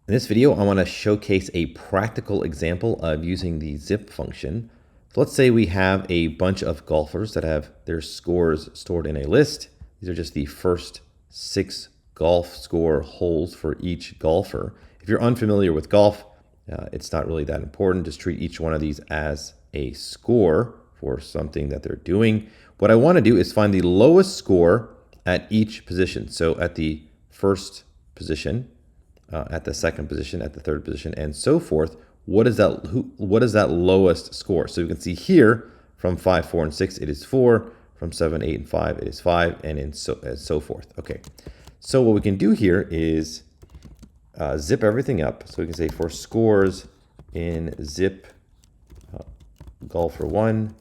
In this video, I want to showcase a practical example of using the zip function. So let's say we have a bunch of golfers that have their scores stored in a list. These are just the first 6 golf score holes for each golfer. If you're unfamiliar with golf, it's not really that important. Just treat each one of these as a score for something that they're doing. What I want to do is find the lowest score at each position. So at the first position, at the second position, at the third position, and so forth. What is that lowest score? So you can see here from 5, 4, and 6, it is 4. From 7, 8, and 5, it is 5, and so forth. Okay. So what we can do here is zip everything up. So we can say for scores in zip, golfer 1,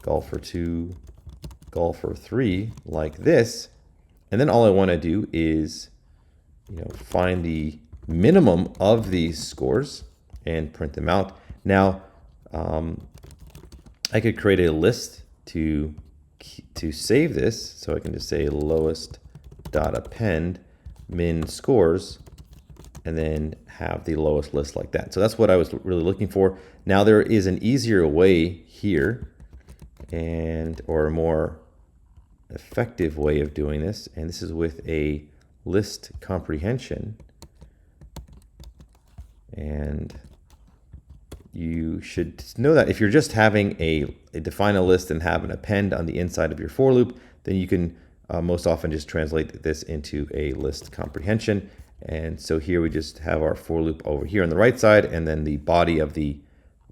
golfer 2, golfer 3, like this. And then all I want to do is find the minimum of these scores and print them out. Now, I could create a list to save this. So I can just say lowest dot append min scores, and then have the lowest list like that. So that's what I was really looking for. Now there is an easier way here, or a more effective way of doing this, and this is with a list comprehension. And you should know that if you're just having define a list and have an append on the inside of your for loop, then you can most often just translate this into a list comprehension. And so here we just have our for loop over here on the right side, and then the body of the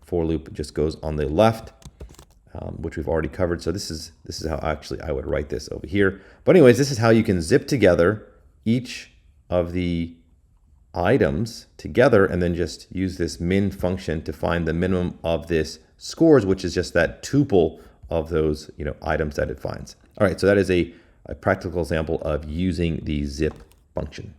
for loop just goes on the left, which we've already covered. So this is how actually I would write this over here. But anyways, this is how you can zip together each of the items together and then just use this min function to find the minimum of this scores, which is just that tuple of those items that it finds. All right, so that is a practical example of using the zip function.